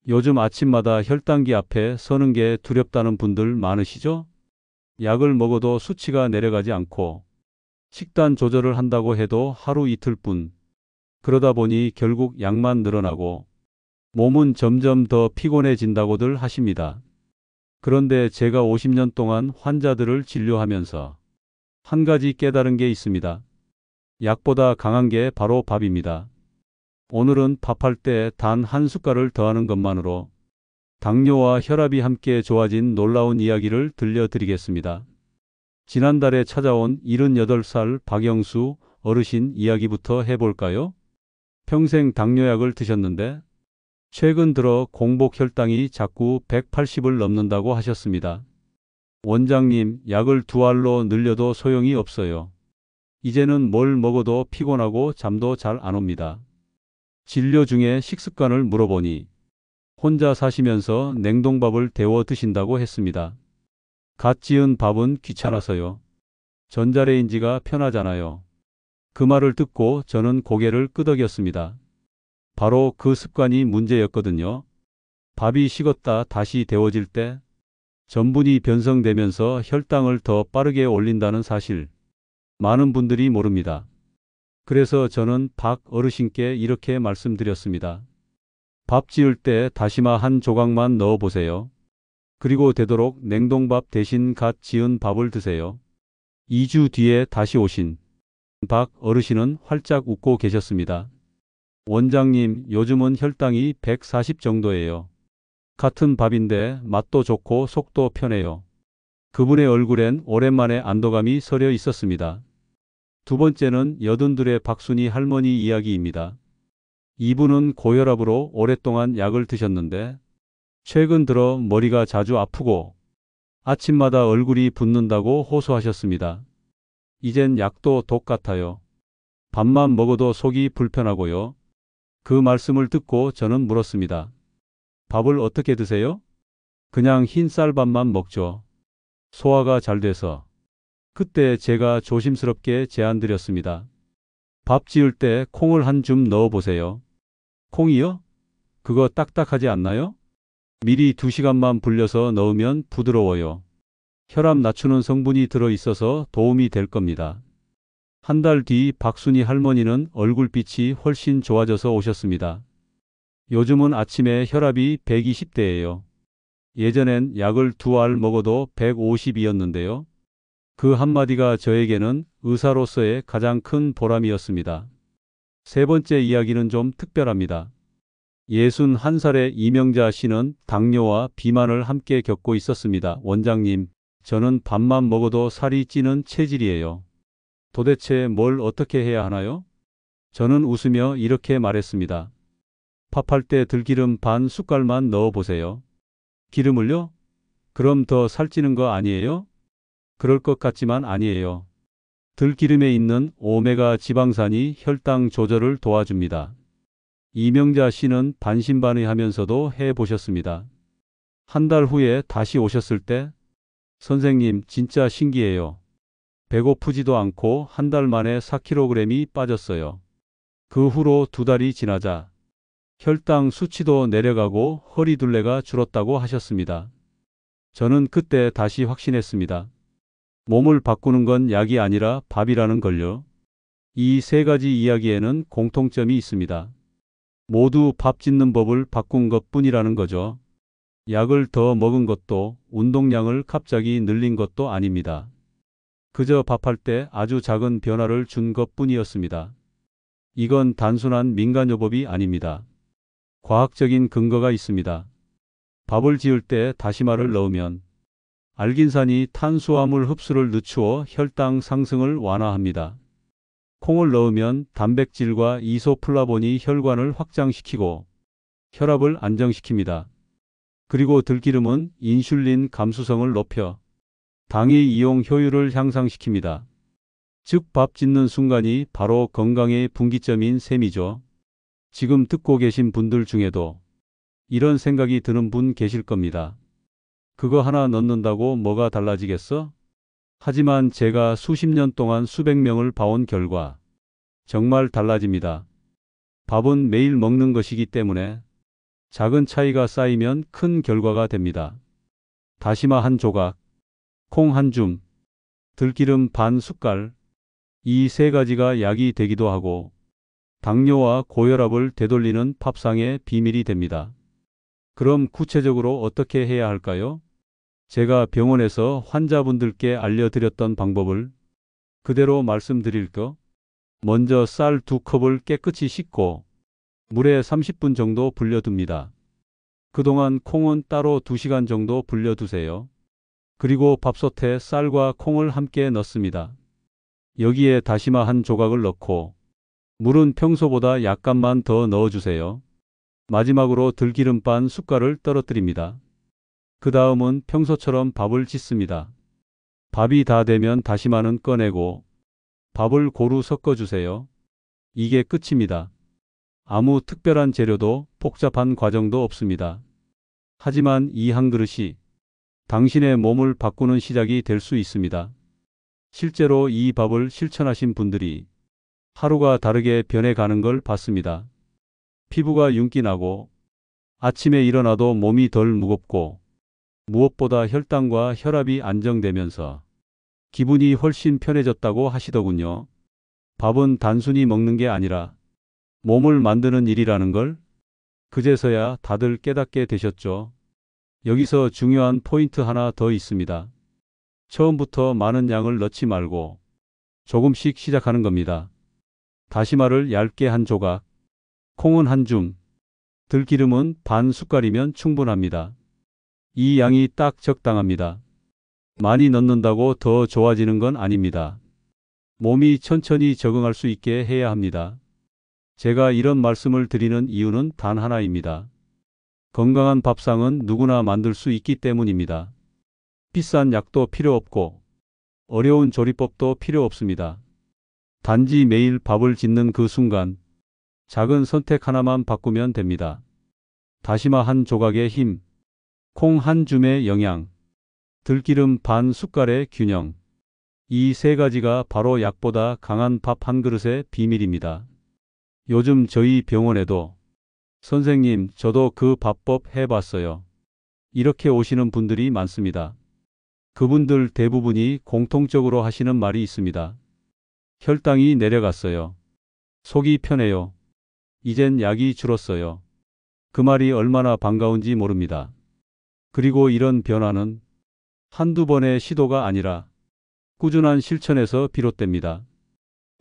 요즘 아침마다 혈당기 앞에 서는 게 두렵다는 분들 많으시죠? 약을 먹어도 수치가 내려가지 않고 식단 조절을 한다고 해도 하루 이틀뿐. 그러다 보니 결국 약만 늘어나고 몸은 점점 더 피곤해진다고들 하십니다. 그런데 제가 50년 동안 환자들을 진료하면서 한 가지 깨달은 게 있습니다. 약보다 강한 게 바로 밥입니다. 오늘은 밥할 때 단 한 숟갈을 더하는 것만으로 당뇨와 혈압이 함께 좋아진 놀라운 이야기를 들려드리겠습니다. 지난달에 찾아온 78살 박영수 어르신 이야기부터 해볼까요? 평생 당뇨약을 드셨는데 최근 들어 공복 혈당이 자꾸 180을 넘는다고 하셨습니다. 원장님, 약을 2알로 늘려도 소용이 없어요. 이제는 뭘 먹어도 피곤하고 잠도 잘 안 옵니다. 진료 중에 식습관을 물어보니 혼자 사시면서 냉동밥을 데워 드신다고 했습니다. 갓 지은 밥은 귀찮아서요. 전자레인지가 편하잖아요. 그 말을 듣고 저는 고개를 끄덕였습니다. 바로 그 습관이 문제였거든요. 밥이 식었다 다시 데워질 때 전분이 변성되면서 혈당을 더 빠르게 올린다는 사실. 많은 분들이 모릅니다. 그래서 저는 박 어르신께 이렇게 말씀드렸습니다. 밥 지을 때 다시마 한 조각만 넣어 보세요. 그리고 되도록 냉동밥 대신 갓 지은 밥을 드세요. 2주 뒤에 다시 오신 박 어르신은 활짝 웃고 계셨습니다. 원장님, 요즘은 혈당이 140 정도예요. 같은 밥인데 맛도 좋고 속도 편해요. 그분의 얼굴엔 오랜만에 안도감이 서려 있었습니다. 두 번째는 82의 박순희 할머니 이야기입니다. 이분은 고혈압으로 오랫동안 약을 드셨는데 최근 들어 머리가 자주 아프고 아침마다 얼굴이 붓는다고 호소하셨습니다. 이젠 약도 독 같아요. 밥만 먹어도 속이 불편하고요. 그 말씀을 듣고 저는 물었습니다. 밥을 어떻게 드세요? 그냥 흰 쌀밥만 먹죠. 소화가 잘 돼서. 그때 제가 조심스럽게 제안드렸습니다. 밥 지을 때 콩을 한 줌 넣어 보세요. 콩이요? 그거 딱딱하지 않나요? 미리 2시간만 불려서 넣으면 부드러워요. 혈압 낮추는 성분이 들어 있어서 도움이 될 겁니다. 한 달 뒤 박순희 할머니는 얼굴빛이 훨씬 좋아져서 오셨습니다. 요즘은 아침에 혈압이 120대예요. 예전엔 약을 2알 먹어도 150이었는데요. 그 한마디가 저에게는 의사로서의 가장 큰 보람이었습니다. 세 번째 이야기는 좀 특별합니다. 61살의 이명자 씨는 당뇨와 비만을 함께 겪고 있었습니다. 원장님, 저는 밥만 먹어도 살이 찌는 체질이에요. 도대체 뭘 어떻게 해야 하나요? 저는 웃으며 이렇게 말했습니다. 밥할 때 들기름 반 숟갈만 넣어 보세요. 기름을요? 그럼 더 살찌는 거 아니에요? 그럴 것 같지만 아니에요. 들기름에 있는 오메가 지방산이 혈당 조절을 도와줍니다. 이명자 씨는 반신반의하면서도 해보셨습니다. 한 달 후에 다시 오셨을 때 선생님, 진짜 신기해요. 배고프지도 않고 한 달 만에 4kg이 빠졌어요. 그 후로 2달이 지나자 혈당 수치도 내려가고 허리둘레가 줄었다고 하셨습니다. 저는 그때 다시 확신했습니다. 몸을 바꾸는 건 약이 아니라 밥이라는 걸요. 이 세 가지 이야기에는 공통점이 있습니다. 모두 밥 짓는 법을 바꾼 것뿐이라는 거죠. 약을 더 먹은 것도 운동량을 갑자기 늘린 것도 아닙니다. 그저 밥할 때 아주 작은 변화를 준 것뿐이었습니다. 이건 단순한 민간요법이 아닙니다. 과학적인 근거가 있습니다. 밥을 지을 때 다시마를 넣으면 알긴산이 탄수화물 흡수를 늦추어 혈당 상승을 완화합니다. 콩을 넣으면 단백질과 이소플라본이 혈관을 확장시키고 혈압을 안정시킵니다. 그리고 들기름은 인슐린 감수성을 높여 당의 이용 효율을 향상시킵니다. 즉 밥 짓는 순간이 바로 건강의 분기점인 셈이죠. 지금 듣고 계신 분들 중에도 이런 생각이 드는 분 계실 겁니다. 그거 하나 넣는다고 뭐가 달라지겠어? 하지만 제가 수십 년 동안 수백 명을 봐온 결과 정말 달라집니다. 밥은 매일 먹는 것이기 때문에 작은 차이가 쌓이면 큰 결과가 됩니다. 다시마 한 조각, 콩 한 줌, 들기름 반 숟갈. 이 세 가지가 약이 되기도 하고 당뇨와 고혈압을 되돌리는 밥상의 비밀이 됩니다. 그럼 구체적으로 어떻게 해야 할까요? 제가 병원에서 환자분들께 알려드렸던 방법을 그대로 말씀드릴게요. 먼저 쌀 2컵을 깨끗이 씻고 물에 30분 정도 불려둡니다. 그동안 콩은 따로 2시간 정도 불려두세요. 그리고 밥솥에 쌀과 콩을 함께 넣습니다. 여기에 다시마 한 조각을 넣고 물은 평소보다 약간만 더 넣어주세요. 마지막으로 들기름 반 숟갈을 떨어뜨립니다. 그 다음은 평소처럼 밥을 짓습니다. 밥이 다 되면 다시마는 꺼내고 밥을 고루 섞어주세요. 이게 끝입니다. 아무 특별한 재료도 복잡한 과정도 없습니다. 하지만 이 한 그릇이 당신의 몸을 바꾸는 시작이 될 수 있습니다. 실제로 이 밥을 실천하신 분들이 하루가 다르게 변해가는 걸 봤습니다. 피부가 윤기 나고 아침에 일어나도 몸이 덜 무겁고 무엇보다 혈당과 혈압이 안정되면서 기분이 훨씬 편해졌다고 하시더군요. 밥은 단순히 먹는 게 아니라 몸을 만드는 일이라는 걸 그제서야 다들 깨닫게 되셨죠. 여기서 중요한 포인트 하나 더 있습니다. 처음부터 많은 양을 넣지 말고 조금씩 시작하는 겁니다. 다시마를 얇게 한 조각, 콩은 한 줌, 들기름은 반 숟갈이면 충분합니다. 이 양이 딱 적당합니다. 많이 넣는다고 더 좋아지는 건 아닙니다. 몸이 천천히 적응할 수 있게 해야 합니다. 제가 이런 말씀을 드리는 이유는 단 하나입니다. 건강한 밥상은 누구나 만들 수 있기 때문입니다. 비싼 약도 필요 없고 어려운 조리법도 필요 없습니다. 단지 매일 밥을 짓는 그 순간 작은 선택 하나만 바꾸면 됩니다. 다시마 한 조각의 힘, 콩 한 줌의 영양, 들기름 반 숟갈의 균형. 이 세 가지가 바로 약보다 강한 밥 한 그릇의 비밀입니다. 요즘 저희 병원에도 선생님, 저도 그 밥법 해봤어요. 이렇게 오시는 분들이 많습니다. 그분들 대부분이 공통적으로 하시는 말이 있습니다. 혈당이 내려갔어요. 속이 편해요. 이젠 약이 줄었어요. 그 말이 얼마나 반가운지 모릅니다. 그리고 이런 변화는 한두 번의 시도가 아니라 꾸준한 실천에서 비롯됩니다.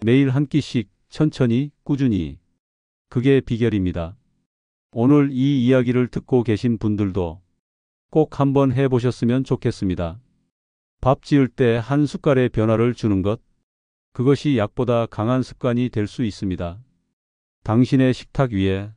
매일 한 끼씩 천천히 꾸준히. 그게 비결입니다. 오늘 이 이야기를 듣고 계신 분들도 꼭 한번 해보셨으면 좋겠습니다. 밥 지을 때 한 숟갈의 변화를 주는 것, 그것이 약보다 강한 습관이 될 수 있습니다. 당신의 식탁 위에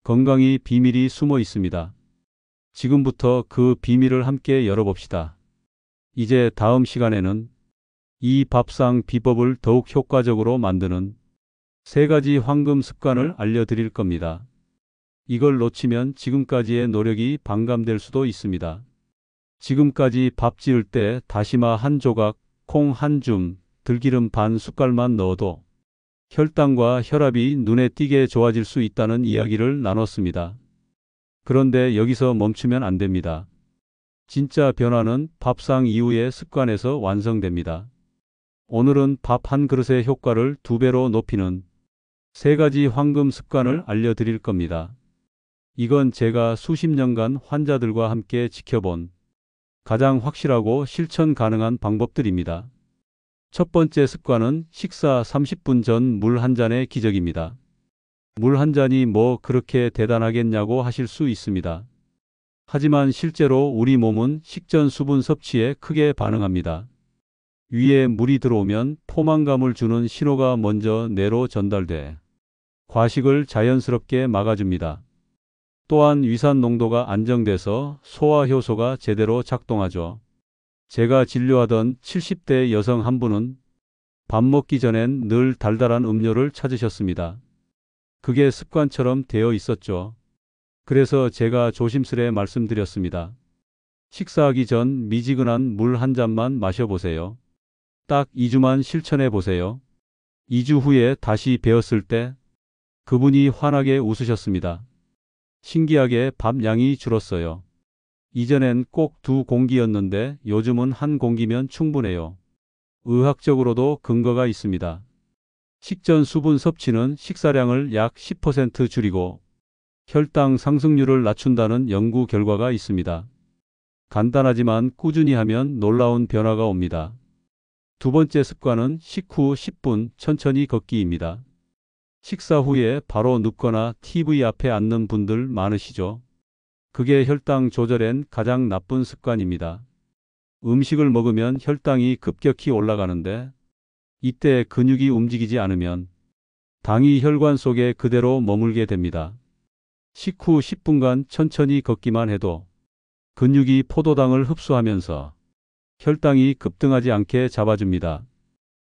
건강이 비밀이 숨어 있습니다. 지금부터 그 비밀을 함께 열어봅시다. 이제 다음 시간에는 이 밥상 비법을 더욱 효과적으로 만드는 세 가지 황금 습관을 알려드릴 겁니다. 이걸 놓치면 지금까지의 노력이 반감될 수도 있습니다. 지금까지 밥 지을 때 다시마 한 조각, 콩 한 줌, 들기름 반 숟갈만 넣어도 혈당과 혈압이 눈에 띄게 좋아질 수 있다는 이야기를 나눴습니다. 그런데 여기서 멈추면 안 됩니다. 진짜 변화는 밥상 이후의 습관에서 완성됩니다. 오늘은 밥 한 그릇의 효과를 2배로 높이는 세 가지 황금 습관을 알려드릴 겁니다. 이건 제가 수십 년간 환자들과 함께 지켜본 가장 확실하고 실천 가능한 방법들입니다. 첫 번째 습관은 식사 30분 전 물 한 잔의 기적입니다. 물 한 잔이 뭐 그렇게 대단하겠냐고 하실 수 있습니다. 하지만 실제로 우리 몸은 식전 수분 섭취에 크게 반응합니다. 위에 물이 들어오면 포만감을 주는 신호가 먼저 뇌로 전달돼 과식을 자연스럽게 막아줍니다. 또한 위산 농도가 안정돼서 소화 효소가 제대로 작동하죠. 제가 진료하던 70대 여성 한 분은 밥 먹기 전엔 늘 달달한 음료를 찾으셨습니다. 그게 습관처럼 되어 있었죠. 그래서 제가 조심스레 말씀드렸습니다. 식사하기 전 미지근한 물 한 잔만 마셔보세요. 딱 2주만 실천해 보세요. 2주 후에 다시 배웠을 때 그분이 환하게 웃으셨습니다. 신기하게 밥 양이 줄었어요. 이전엔 꼭 2공기였는데 요즘은 1공기면 충분해요. 의학적으로도 근거가 있습니다. 식전 수분 섭취는 식사량을 약 10% 줄이고 혈당 상승률을 낮춘다는 연구 결과가 있습니다. 간단하지만 꾸준히 하면 놀라운 변화가 옵니다. 두 번째 습관은 식후 10분 천천히 걷기입니다. 식사 후에 바로 눕거나 TV 앞에 앉는 분들 많으시죠? 그게 혈당 조절엔 가장 나쁜 습관입니다. 음식을 먹으면 혈당이 급격히 올라가는데 이때 근육이 움직이지 않으면 당이 혈관 속에 그대로 머물게 됩니다. 식후 10분간 천천히 걷기만 해도 근육이 포도당을 흡수하면서 혈당이 급등하지 않게 잡아줍니다.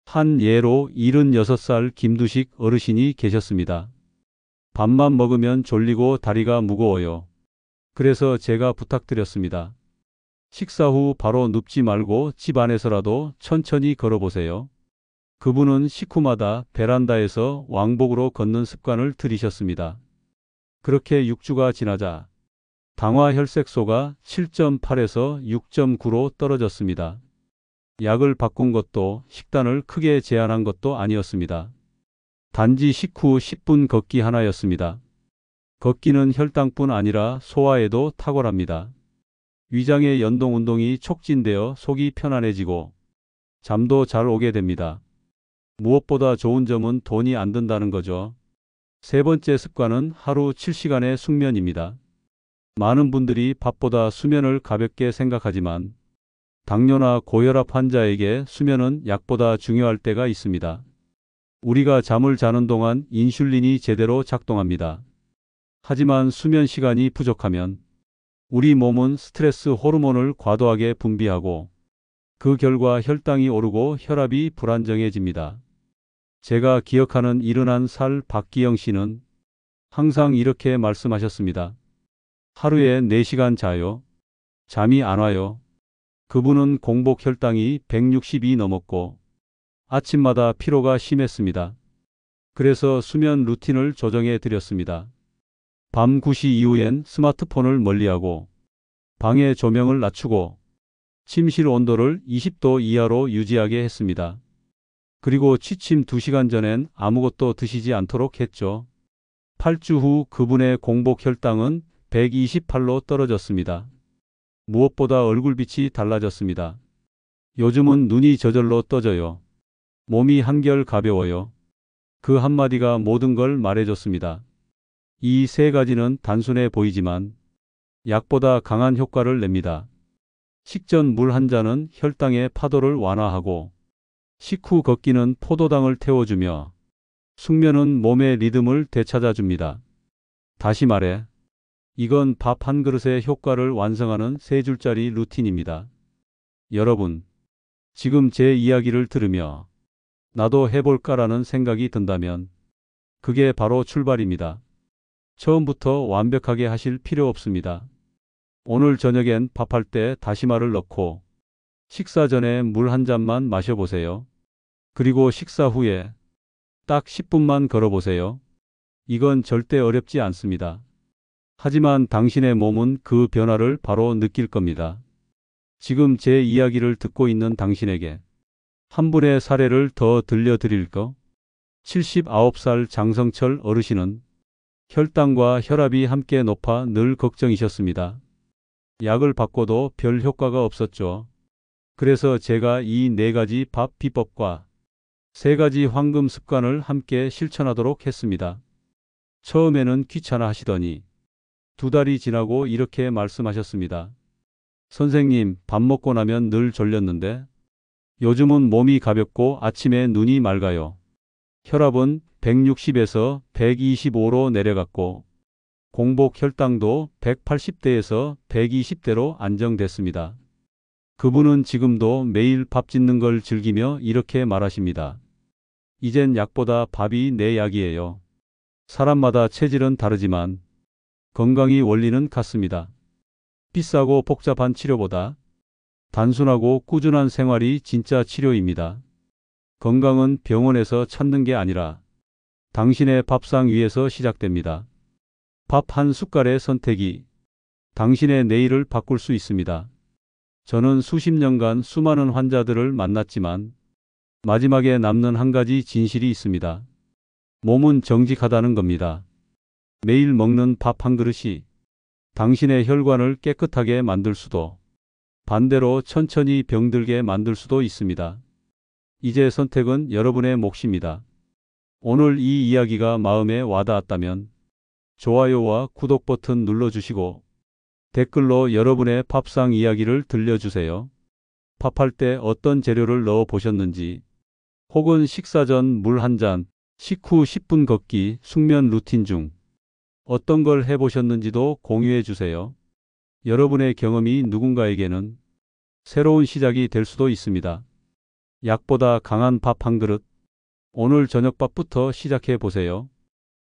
한 예로 76살 김두식 어르신이 계셨습니다. 밥만 먹으면 졸리고 다리가 무거워요. 그래서 제가 부탁드렸습니다. 식사 후 바로 눕지 말고 집 안에서라도 천천히 걸어보세요. 그분은 식후마다 베란다에서 왕복으로 걷는 습관을 들이셨습니다. 그렇게 6주가 지나자 당화 혈색소가 7.8에서 6.9로 떨어졌습니다. 약을 바꾼 것도 식단을 크게 제한한 것도 아니었습니다. 단지 식후 10분 걷기 하나였습니다. 걷기는 혈당뿐 아니라 소화에도 탁월합니다. 위장의 연동 운동이 촉진되어 속이 편안해지고 잠도 잘 오게 됩니다. 무엇보다 좋은 점은 돈이 안 든다는 거죠. 세 번째 습관은 하루 7시간의 숙면입니다. 많은 분들이 밥보다 수면을 가볍게 생각하지만 당뇨나 고혈압 환자에게 수면은 약보다 중요할 때가 있습니다. 우리가 잠을 자는 동안 인슐린이 제대로 작동합니다. 하지만 수면 시간이 부족하면 우리 몸은 스트레스 호르몬을 과도하게 분비하고 그 결과 혈당이 오르고 혈압이 불안정해집니다. 제가 기억하는 71살 박기영 씨는 항상 이렇게 말씀하셨습니다. 하루에 4시간 자요. 잠이 안 와요. 그분은 공복 혈당이 160이 넘었고 아침마다 피로가 심했습니다. 그래서 수면 루틴을 조정해 드렸습니다. 밤 9시 이후엔 스마트폰을 멀리하고 방의 조명을 낮추고 침실 온도를 20도 이하로 유지하게 했습니다. 그리고 취침 2시간 전엔 아무것도 드시지 않도록 했죠. 8주 후 그분의 공복 혈당은 128로 떨어졌습니다. 무엇보다 얼굴빛이 달라졌습니다. 요즘은 눈이 저절로 떠져요. 몸이 한결 가벼워요. 그 한마디가 모든 걸 말해줬습니다. 이 세 가지는 단순해 보이지만 약보다 강한 효과를 냅니다. 식전 물 한 잔은 혈당의 파도를 완화하고 식후 걷기는 포도당을 태워주며 숙면은 몸의 리듬을 되찾아줍니다. 다시 말해, 이건 밥 한 그릇의 효과를 완성하는 3줄짜리 루틴입니다. 여러분, 지금 제 이야기를 들으며 나도 해볼까라는 생각이 든다면 그게 바로 출발입니다. 처음부터 완벽하게 하실 필요 없습니다. 오늘 저녁엔 밥할 때 다시마를 넣고 식사 전에 물 한 잔만 마셔보세요. 그리고 식사 후에 딱 10분만 걸어보세요. 이건 절대 어렵지 않습니다. 하지만 당신의 몸은 그 변화를 바로 느낄 겁니다. 지금 제 이야기를 듣고 있는 당신에게 한 분의 사례를 더 들려드릴까? 79살 장성철 어르신은 혈당과 혈압이 함께 높아 늘 걱정이셨습니다. 약을 바꿔도 별 효과가 없었죠. 그래서 제가 이 4가지 밥 비법과 3가지 황금 습관을 함께 실천하도록 했습니다. 처음에는 귀찮아 하시더니 2달이 지나고 이렇게 말씀하셨습니다. 선생님, 밥 먹고 나면 늘 졸렸는데 요즘은 몸이 가볍고 아침에 눈이 맑아요. 혈압은 160에서 125로 내려갔고 공복 혈당도 180대에서 120대로 안정됐습니다. 그분은 지금도 매일 밥 짓는 걸 즐기며 이렇게 말하십니다. 이젠 약보다 밥이 내 약이에요. 사람마다 체질은 다르지만 건강이 원리는 같습니다. 비싸고 복잡한 치료보다 단순하고 꾸준한 생활이 진짜 치료입니다. 건강은 병원에서 찾는 게 아니라 당신의 밥상 위에서 시작됩니다. 밥 한 숟갈의 선택이 당신의 내일을 바꿀 수 있습니다. 저는 수십 년간 수많은 환자들을 만났지만 마지막에 남는 한 가지 진실이 있습니다. 몸은 정직하다는 겁니다. 매일 먹는 밥 한 그릇이 당신의 혈관을 깨끗하게 만들 수도 반대로 천천히 병들게 만들 수도 있습니다. 이제 선택은 여러분의 몫입니다. 오늘 이 이야기가 마음에 와닿았다면 좋아요와 구독 버튼 눌러주시고 댓글로 여러분의 밥상 이야기를 들려주세요. 밥할 때 어떤 재료를 넣어 보셨는지, 혹은 식사 전 물 한 잔, 식후 10분 걷기, 숙면 루틴 중 어떤 걸 해보셨는지도 공유해 주세요. 여러분의 경험이 누군가에게는 새로운 시작이 될 수도 있습니다. 약보다 강한 밥 한 그릇. 오늘 저녁밥부터 시작해 보세요.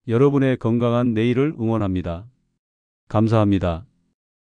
여러분의 건강한 내일을 응원합니다. 감사합니다.